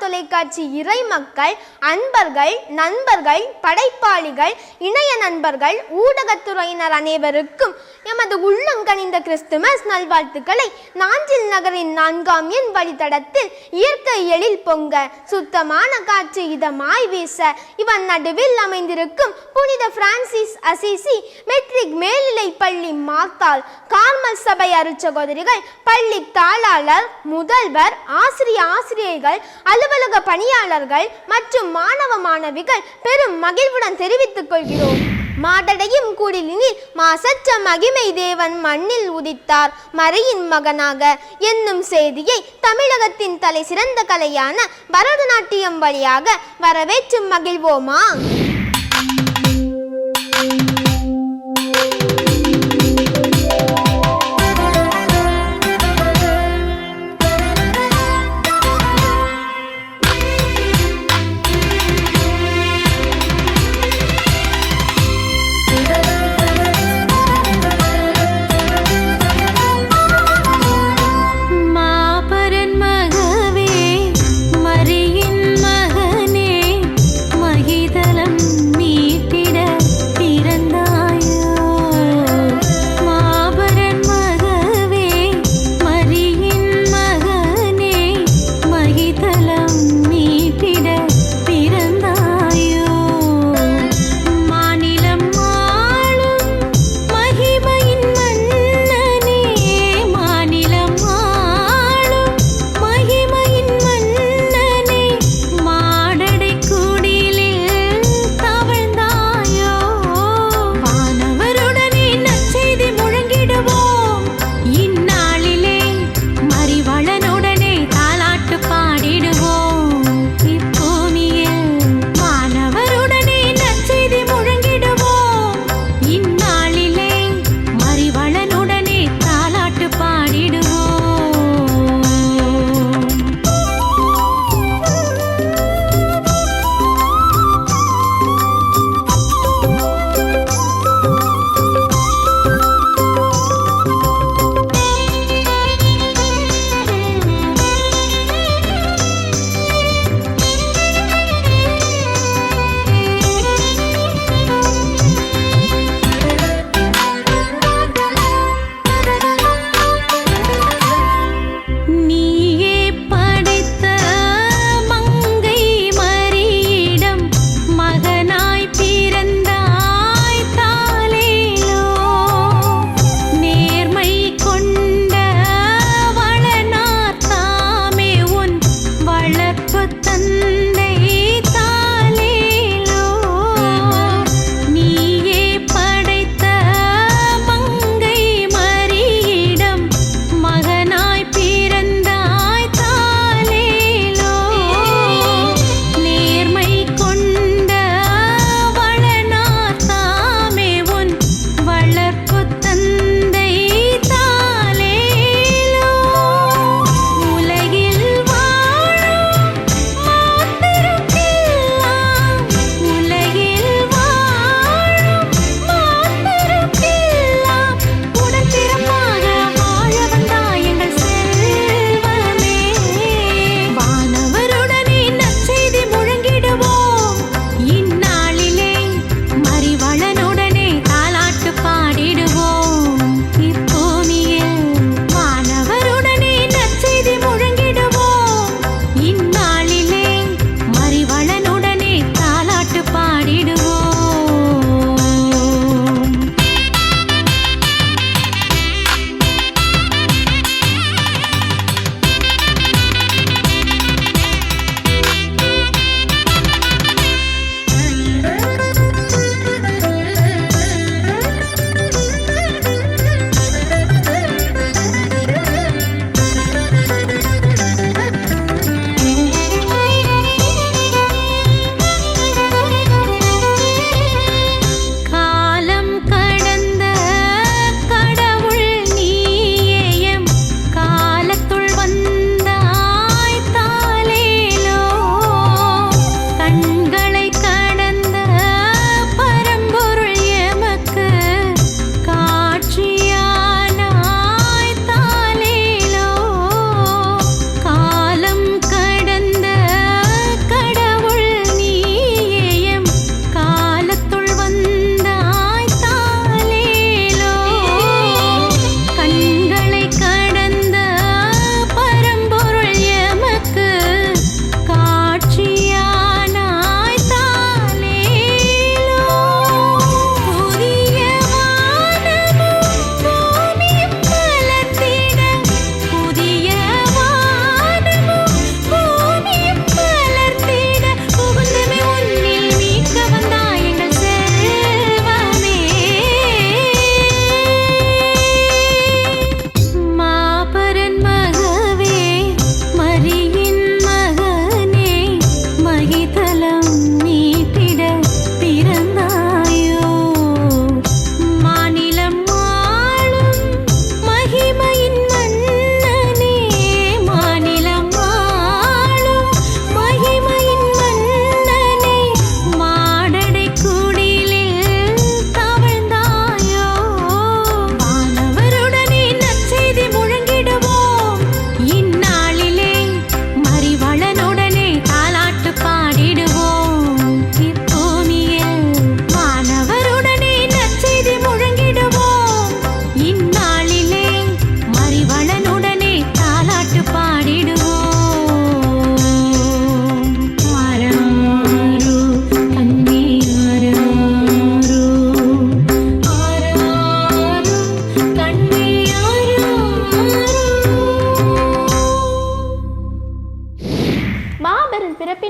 தொலைக்காட்சி இறை மக்கள், அன்பர்கள், நண்பர்கள், படைப்பாளிகள், இணைய நண்பர்கள், ஊடகத்துறையினர் அனைவருக்கும் எமது உள்ளங்கனிந்த கிறிஸ்துமஸ் நல்வாழ்த்துக்களை நாஞ்சில் நகரின் 4ஆம் எண் வழித்தடத்தில் இயற்கை எழில் பொங்க, சுத்தமான காற்று இதமாய் வீச, இவன் நடுவில் அமைந்திருக்கும் புனித பிரான்சிஸ் அசிசி மெட்ரிக் மேல்நிலை பள்ளி மாத்தாள், கார்மல் சபை அருட்சகோதரிகள், பள்ளி தாளாளர், முதல்வர், ஆசிரியர்கள், அலுவலக பணியாளர்கள் மற்றும் மாணவ மாணவிகள் பெரும் மகிழ்வுடன் தெரிவித்துக் கொள்கிறோம். மாடடையும் கூடிலினில் மாசற்ற மகிமை தேவன் மண்ணில் உதித்தார் மறையின் மகனாக என்னும் செய்தியை தமிழகத்தின் தலை சிறந்த கலையான பரதநாட்டியம் வழியாக வரவேற்று மகிழ்வோமா? மீட்டிட பிறந்த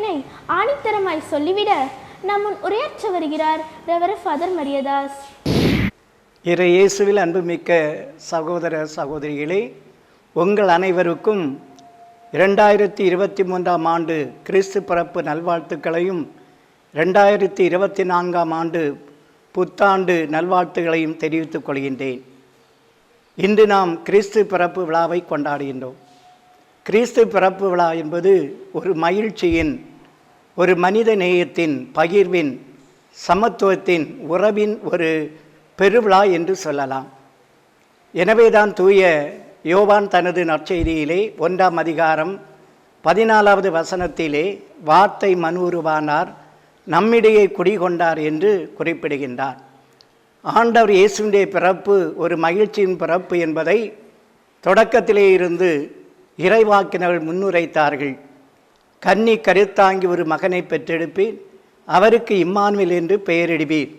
உண்மையை ஆணித்தரமாய் சொல்லிவிட நம்முன் உரையாற்ற வருகிறார் ரெவரண்ட் ஃபாதர் மரியதாஸ். இயேசுவில் அன்புமிக்க சகோதர சகோதரிகளே, உங்கள் அனைவருக்கும் 2023ஆம் ஆண்டு கிறிஸ்து பிறப்பு நல்வாழ்த்துக்களையும் 2024ஆம் ஆண்டு புத்தாண்டு நல்வாழ்த்துக்களையும் தெரிவித்துக் கொள்கின்றேன். இன்று நாம் கிறிஸ்து பிறப்பு விழாவை கொண்டாடுகின்றோம். கிறிஸ்து பிறப்பு விழா என்பது ஒரு மகிழ்ச்சியின், ஒரு மனித நேயத்தின், பகிர்வின், சமத்துவத்தின், உறவின் ஒரு பெருவிழா என்று சொல்லலாம். எனவேதான் தூய யோவான் தனது நற்செய்தியிலே 1ஆம் அதிகாரம் 14வது வசனத்திலே வார்த்தை மனுவுருவானார், நம்மிடையே குடிகொண்டார் என்று குறிப்பிடுகின்றார். ஆண்டவர் இயேசுவினுடைய பிறப்பு ஒரு மகிழ்ச்சியின் பிறப்பு என்பதை தொடக்கத்திலே இருந்து இறைவாக்கினர்கள் முன்னுரைத்தார்கள். கன்னி கருத்தாங்கி ஒரு மகனை பெற்றெடுப்பீர், அவருக்கு இம்மானுவேல் என்று பெயரிடுவீர்.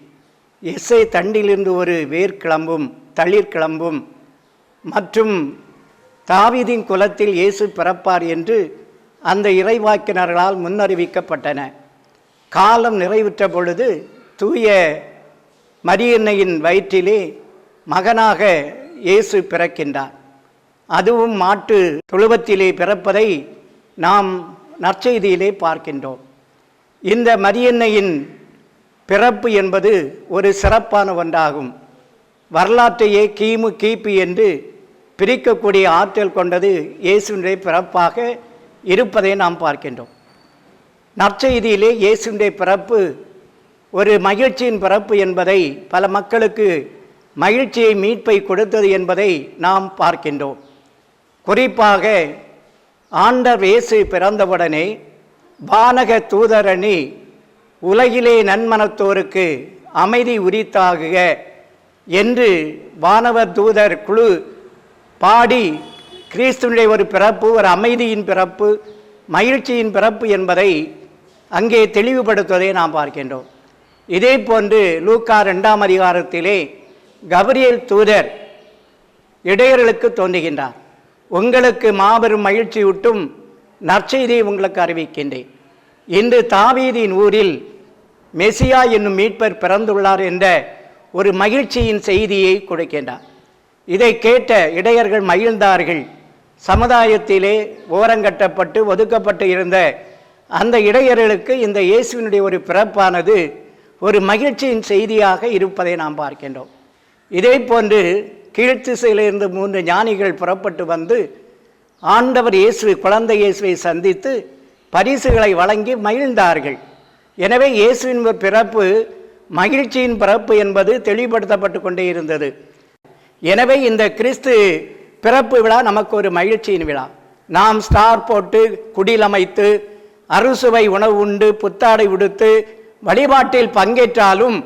எஸ்ஐ தண்டிலிருந்து ஒரு வேர் கிளம்பும், தளிர் கிளம்பும், மற்றும் தாவீதின் குலத்தில் இயேசு பிறப்பார் என்று அந்த இறைவாக்கினர்களால் முன்னறிவிக்கப்பட்டன. காலம் நிறைவுற்ற பொழுது தூய மரியன்னையின் வயிற்றிலே மகனாக இயேசு பிறக்கின்றார். அதுவும் மாட்டு தொழுவத்திலே பிறப்பதை நாம் நற்செய்தியிலே பார்க்கின்றோம். இந்த மரியன்னையின் பிறப்பு என்பது ஒரு சிறப்பான ஒன்றாகும். வரலாற்றையே கிமு கிபி என்று பிரிக்கக்கூடிய ஆற்றல் கொண்டது இயேசுவினுடைய பிறப்பாக இருப்பதை நாம் பார்க்கின்றோம். நற்செய்தியிலே இயேசுவினுடைய பிறப்பு ஒரு மகிழ்ச்சியின் பிறப்பு என்பதை, பல மக்களுக்கு மகிழ்ச்சியை, மீட்பை கொடுத்தது என்பதை நாம் பார்க்கின்றோம். குறிப்பாக ஆண்டவர் இயேசு பிறந்தவுடனே வானக தூதரணி உலகிலே நன்மனத்தோருக்கு அமைதி உரித்தாகுக என்று வானவர் தூதர் குழு பாடி கிறிஸ்துவினுடைய ஒரு பிறப்பு, ஒரு அமைதியின் பிறப்பு, மகிழ்ச்சியின் பிறப்பு என்பதை அங்கே தெளிவுபடுத்துவதை நாம் பார்க்கின்றோம். இதே போன்று லூக்கா 2ஆம் அதிகாரத்திலே கபிரியேல் தூதர் இடையர்களுக்கு தோன்றுகின்றார். உங்களுக்கு மாபெரும் மகிழ்ச்சியூட்டும் நற்செய்தியை உங்களுக்கு அறிவிக்கின்றேன். இன்று தாவீதின் ஊரில் மெசியா என்னும் மீட்பர் பிறந்துள்ளார் என்ற ஒரு மகிழ்ச்சியின் செய்தியை கொடுக்கின்றார். இதை கேட்ட இடையர்கள் மகிழ்ந்தார்கள். சமுதாயத்திலே ஓரங்கட்டப்பட்டு ஒதுக்கப்பட்டு இருந்த அந்த இடையர்களுக்கு இந்த இயேசுவினுடைய ஒரு பிறப்பானது ஒரு மகிழ்ச்சியின் செய்தியாக இருப்பதை நாம் பார்க்கின்றோம். இதே போன்று கீழ்த்திசையிலிருந்து 3 ஞானிகள் புறப்பட்டு வந்து ஆண்டவர் இயேசு, குழந்தை இயேசுவை சந்தித்து பரிசுகளை வழங்கி மகிழ்ந்தார்கள். எனவே இயேசுவின் பிறப்பு மகிழ்ச்சியின் பிறப்பு என்பது தெளிவுபடுத்தப்பட்டு கொண்டே இருந்தது. எனவே இந்த கிறிஸ்து பிறப்பு விழா நமக்கு ஒரு மகிழ்ச்சியின் விழா. நாம் ஸ்டார் போட்டு, குடில் அமைத்து, அறுசுவை உணவு உண்டு, புத்தாடை உடுத்து வழிபாட்டில் பங்கேற்றாலும்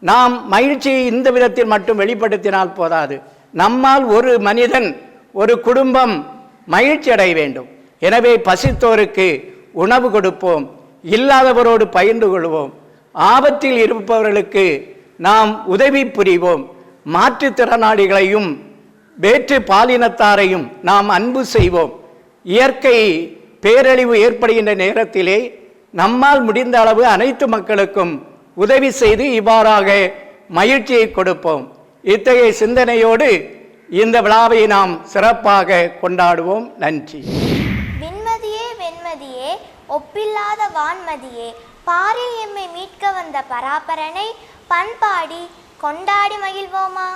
நாம் மகிழ்ச்சியை இந்த விதத்தில் மட்டும் வெளிப்படுத்தினால் போதாது. நம்மால் ஒரு மனிதன், ஒரு குடும்பம் மகிழ்ச்சி அடைய வேண்டும். எனவே பசித்தோருக்கு உணவு கொடுப்போம், இல்லாதவரோடு பகிர்ந்து கொள்வோம், ஆபத்தில் இருப்பவர்களுக்கு நாம் உதவி புரிவோம், மாற்றுத்திறனாளிகளையும் வேற்று பாலினத்தாரையும் நாம் அன்பு செய்வோம். இயற்கை பேரழிவு ஏற்படுகின்ற நேரத்திலே நம்மால் முடிந்த அளவு அனைத்து மக்களுக்கும் உதவி செய்து இவ்வாறாக மகிழ்ச்சியை கொடுப்போம். இத்தகைய சிந்தனையோடு இந்த விழாவை நாம் சிறப்பாக கொண்டாடுவோம். நன்றி. விண்மதியே வெண்மதியே ஒப்பில்லாத வான்மதியே, பாரில் எம்மை மீட்க வந்த பராபரனை பண்பாடி கொண்டாடி மகிழ்வோமா?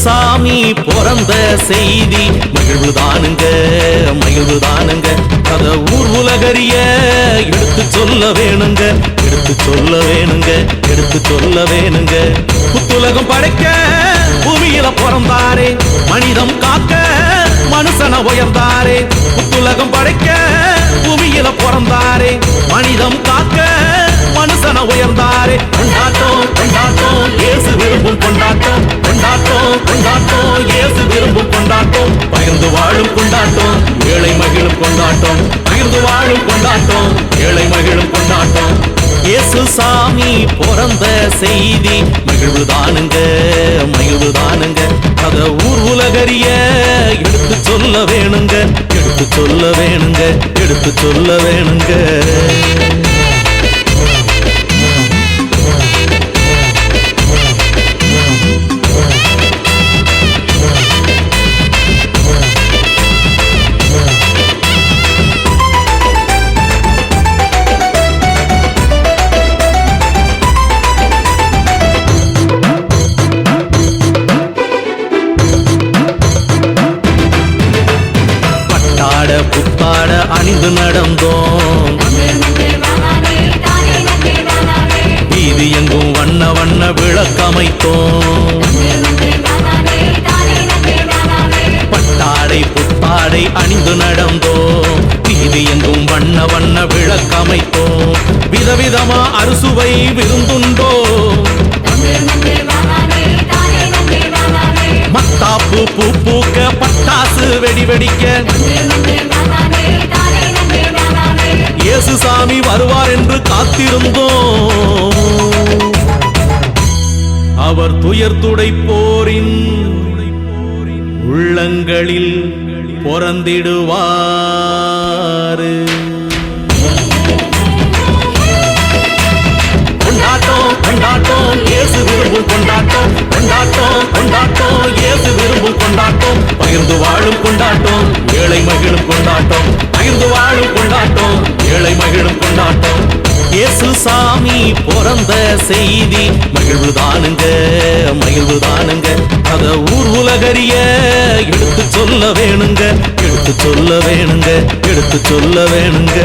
சாமி பிறந்த செய்தி மகிழ்வுதானுங்க, மகிழ்வுதானுங்க. அத ஊர் உலகறிய எடுத்து சொல்ல வேணுங்க, எடுத்து சொல்ல வேணுங்க, எடுத்து சொல்ல வேணுங்க. புத்துலகம் படைக்க பூமியில பிறந்தாரே, மனிதம் காக்க மனுஷன உயர்ந்தாரே. புத்துலகம் படைக்க பூமியில பிறந்தாரே, மனிதம் காக்க மனுஷன உயர்ந்தாரே. கொண்டாட்டம் கொண்டாட்டம் இயேசு விரும்பும் கொண்டாட்டம், கொண்டாட்டம் கொண்டாட்டம் இயேசு விரும்பும் கொண்டாட்டம். பகிர்ந்து வாழும் கொண்டாட்டம், ஏழை மகிழும் கொண்டாட்டம். பகிர்ந்து வாழும் கொண்டாட்டம், ஏழை மகிழும் கொண்டாட்டம். இயேசு சாமி பிறந்த செய்தி மகிழ்வுதானுங்க, மகிழ்வுதானுங்க. அத ஊர் உலகறிய எடுத்து சொல்ல வேணுங்க, எடுத்து சொல்ல வேணுங்க, எடுத்து சொல்ல வேணுங்க. புத்தாட அணிந்து நடந்தோம், வீதி எங்கும் வண்ண வண்ண விளக்கமைத்தோம். பட்டாடை புத்தாடை அணிந்து நடந்தோம், வீதி எங்கும் வண்ண வண்ண விளக்கமைத்தோம். விதவிதமா அறுசுவை விருந்துண்டோம், மத்தாப்பு பூ பூக்க பட்டாசு வெடி வெடிக்க. இயேசு சாமி வருவார் என்று காத்திருந்தோம், அவர் துயர் துடைப்போரின் உள்ளங்களில் பொறந்திடுவாரு. கொண்டாட்டம் கொண்டாட்டம் இயேசு விரும்பும் கொண்டாட்டம், கொண்டாட்டம் கொண்டாட்டம் இயேசு விரும்பும் கொண்டாட்டம். பகிர்ந்து வாழும் கொண்டாட்டம், ஏழை மகிழும் கொண்டாட்டம். பகிர்ந்து வாழும் கொண்டாட்டம், ஏழை மகிழும் கொண்டாட்டம். இயேசு சாமி பிறந்த செய்தி மகிழ்வுதானுங்க, மகிழ்வுதானுங்க. அத ஊர் உலகறிய எடுத்து சொல்ல வேணுங்க, எடுத்து சொல்ல வேணுங்க, எடுத்து சொல்ல வேணுங்க.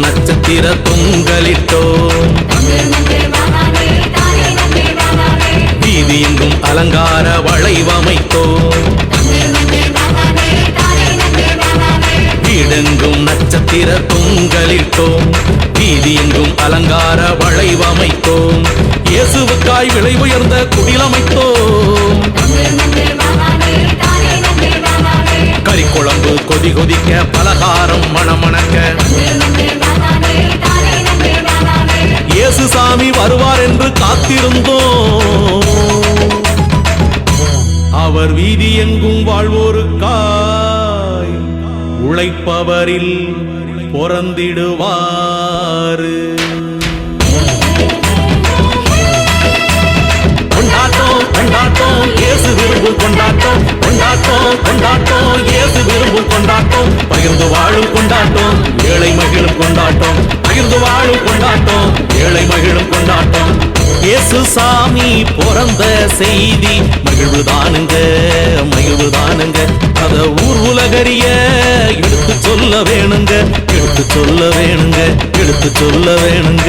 நட்சத்திர தொங்கலிட்டோம், வீதி எங்கும் அலங்கார வளைவமைத்தோம். வீடெங்கும் நட்சத்திர தொங்கலிட்டோம், வீதி எங்கும் அலங்கார வளைவமைத்தோம். இயேசுவுக்காய் விலை உயர்ந்த குடிலமைத்தோம், கறிக்குழம்பு கொதி கொதிக்க பலகாரம் மணமணக்க. இயேசு சாமி வருவார் என்று காத்திருந்தோம், அவர் வீதி எங்கும் வாழ்வோருக்காய் உழைப்பவரில் பொறந்திடுவாரு. கொண்டாட்டம் கொண்டாட்டம் இயேசு விரும்பும் கொண்டாட்டம், கொண்டாட்டம் கொண்டாட்டம் இயேசு விரும்பும் கொண்டாட்டம். பகிர்ந்து வாழும் கொண்டாட்டம், ஏழை மகிழும் கொண்டாட்டம். பகிர்ந்து வாழும் கொண்டாட்டம், ஏழை மகிழும் கொண்டாட்டம். இயேசு சாமி பிறந்த செய்தி மகிழ்வுதானுங்க, மகிழ்வுதானுங்க. அத ஊர் உலகறிய எடுத்து சொல்ல வேணுங்க, எடுத்து சொல்ல வேணுங்க, எடுத்து சொல்ல வேணுங்க.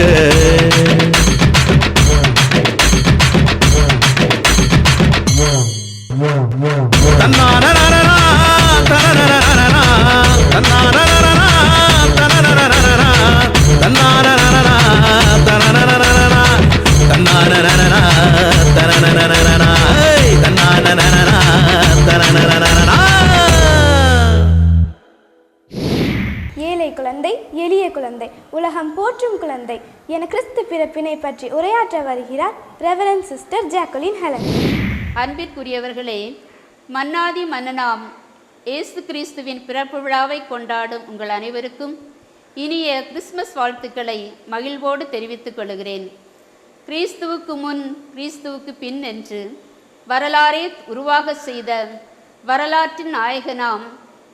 ஏழை குழந்தை, எளிய குழந்தை, உலகம் போற்றும் குழந்தை என கிறிஸ்து பிறப்பினை பற்றி உரையாற்ற வருகிறார் ரெவரண்ட் சிஸ்டர் ஜாக்குலின் ஹெலன். அன்பிற்குரியவர்களே, மன்னாதி மன்னனாம் இயேசு கிறிஸ்துவின் பிறப்பு விழாவை கொண்டாடும் உங்கள் அனைவருக்கும் இனிய கிறிஸ்துமஸ் வாழ்த்துக்களை மகிழ்வோடு தெரிவித்துக் கொள்கிறேன். கிறிஸ்துவுக்கு முன் கிறிஸ்துவுக்கு பின் என்று வரலாறே உருவாக செய்த வரலாற்றின் நாயகனாம்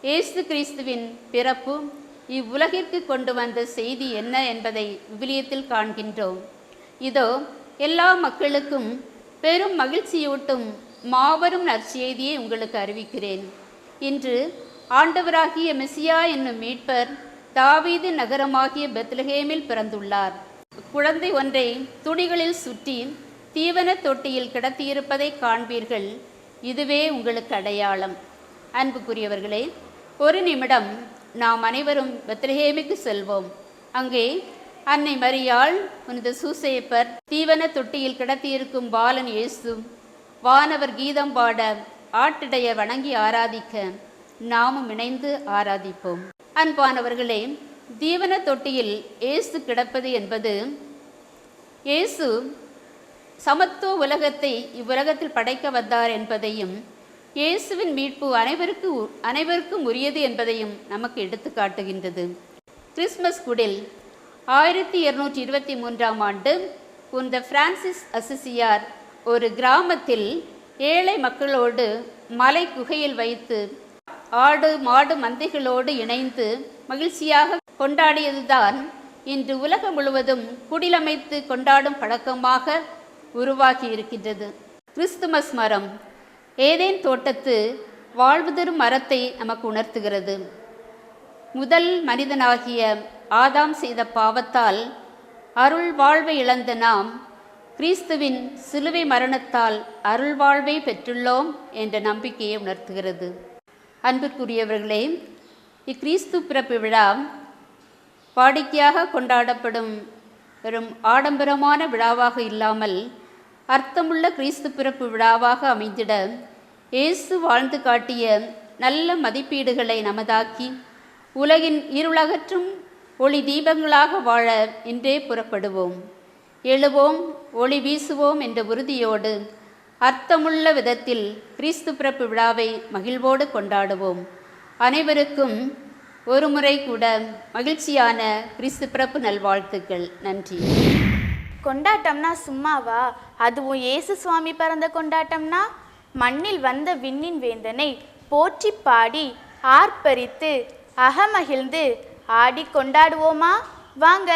இயேசு கிறிஸ்துவின் பிறப்பு இவ்வுலகிற்கு கொண்டு வந்த செய்தி என்ன என்பதை விவிலியத்தில் காண்கின்றோம். இதோ எல்லா மக்களுக்கும் பெரும் மகிழ்ச்சியூட்டும் மாபெரும் நற்செய்தியை உங்களுக்கு அறிவிக்கிறேன். இன்று ஆண்டவராகிய மெசியா என்னும் மீட்பர் தாவீது நகரமாகிய பெத்லகேமில் பிறந்துள்ளார். குழந்தை ஒன்றை துணிகளில் சுற்றி தீவன தொட்டியில் கிடத்தியிருப்பதை காண்பீர்கள். இதுவே உங்களுக்கு அடையாளம். அன்புக்குரியவர்களே, ஒரு நிமிடம் நாம் அனைவரும் பெத்லகேமுக்கு செல்வோம். அங்கே அன்னை மரியாள், புனித சூசேப்பர், தீவன தொட்டியில் கிடத்தியிருக்கும் பாலன் இயேசு, வானவர் கீதம் பாட, ஆட்டிடையர் வணங்கி ஆராதிக்க நாமும் இணைந்து ஆராதிப்போம். அன்பானவர்களே, தீவன தொட்டியில் இயேசு கிடப்பது என்பது இயேசு சமத்துவ உலகத்தை இவ்வுலகத்தில் படைக்க வந்தார் என்பதையும், இயேசுவின் மீட்பு அனைவருக்கும் உரியது என்பதையும் நமக்கு எடுத்து காட்டுகின்றது. கிறிஸ்மஸ் குடில் 1223ஆம் ஆண்டு புனித பிரான்சிஸ் அசிசியார் ஒரு கிராமத்தில் ஏழை மக்களோடு மலை குகையில் வைத்து ஆடு மாடு மந்தைகளோடு இணைந்து மகிழ்ச்சியாக கொண்டாடியதுதான் இன்று உலகம் முழுவதும் குடிலமைத்து கொண்டாடும் பழக்கமாக உருவாகி இருக்கின்றது. கிறிஸ்துமஸ் மரம் ஏதேன் தோட்டத்து வாழ்வு தரும் மரத்தை நமக்கு உணர்த்துகிறது. முதல் மனிதனாகிய ஆதாம் செய்த பாவத்தால் அருள் வாழ்வை இழந்த நாம் கிறிஸ்துவின் சிலுவை மரணத்தால் அருள் வாழ்வை பெற்றுள்ளோம் என்ற நம்பிக்கையை உணர்த்துகிறது. அன்பிற்குரியவர்களே, இக்கிறிஸ்து பிறப்பு விழா வாடிக்கையாக கொண்டாடப்படும் வெறும் ஆடம்பரமான விழாவாக இல்லாமல் அர்த்தமுள்ள கிறிஸ்து பிறப்பு விழாவாக அமைந்திட இயேசு வாழ்ந்து காட்டிய நல்ல மதிப்பீடுகளை நமதாக்கி உலகின் இருளகற்றும் ஒளி தீபங்களாக வாழ இன்றே புறப்படுவோம். எழுவோம், ஒளி வீசுவோம் என்ற உறுதியோடு அர்த்தமுள்ள விதத்தில் கிறிஸ்து பிறப்பு விழாவை மகிழ்வோடு கொண்டாடுவோம். அனைவருக்கும் ஒரு முறை கூட மகிழ்ச்சியான கிறிஸ்து பிறப்பு நல்வாழ்த்துக்கள். நன்றி. கொண்டாட்டம்னா சும்மாவா? அதுவும் இயேசு சுவாமி பிறந்த கொண்டாட்டம்னா மண்ணில் வந்த விண்ணின் வேந்தனை போற்றி பாடி ஆர்ப்பரித்து அகமகிழ்ந்து ஆடி கொண்டாடுவோமா? வாங்க.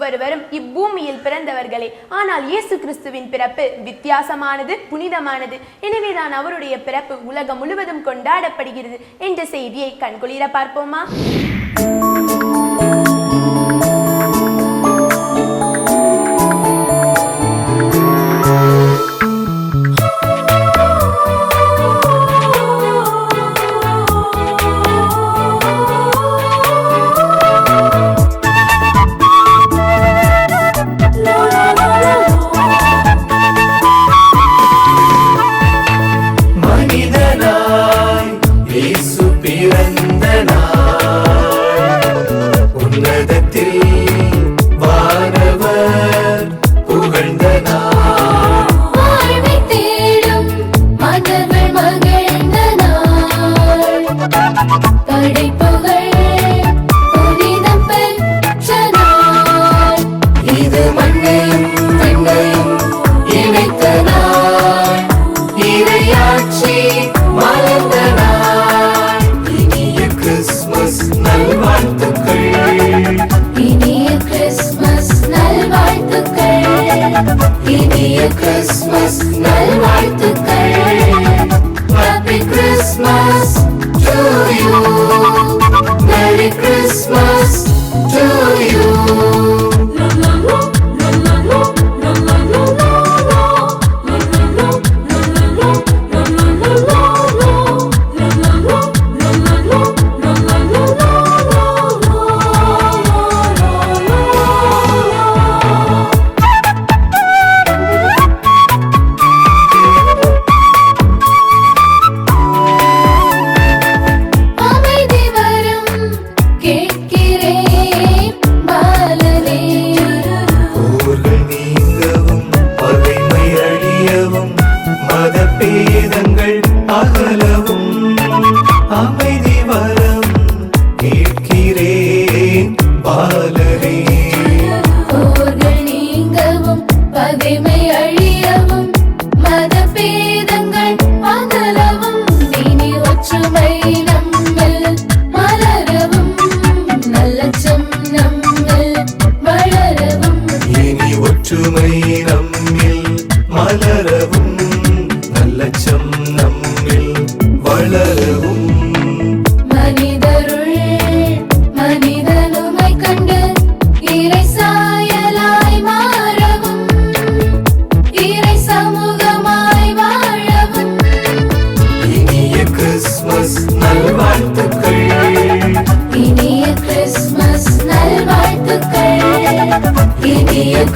ஒவ்வொருவரும் இப்பூமியில் பிறந்தவர்களே. ஆனால் இயேசு கிறிஸ்துவின் பிறப்பு வித்தியாசமானது, புனிதமானது. எனவேதான் அவருடைய பிறப்பு உலகம் முழுவதும் கொண்டாடப்படுகிறது என்ற செய்தியை கண்குளிர பார்ப்போமா? Christmas நல்வாழ்த்துக்கள். Happy Christmas to you. Merry Christmas to you.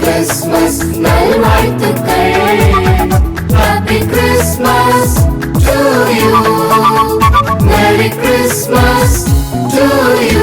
Christmas நல்வாழ்த்துக்கள். Happy Christmas to you. Merry Christmas to you.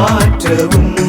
ஆற்றவும்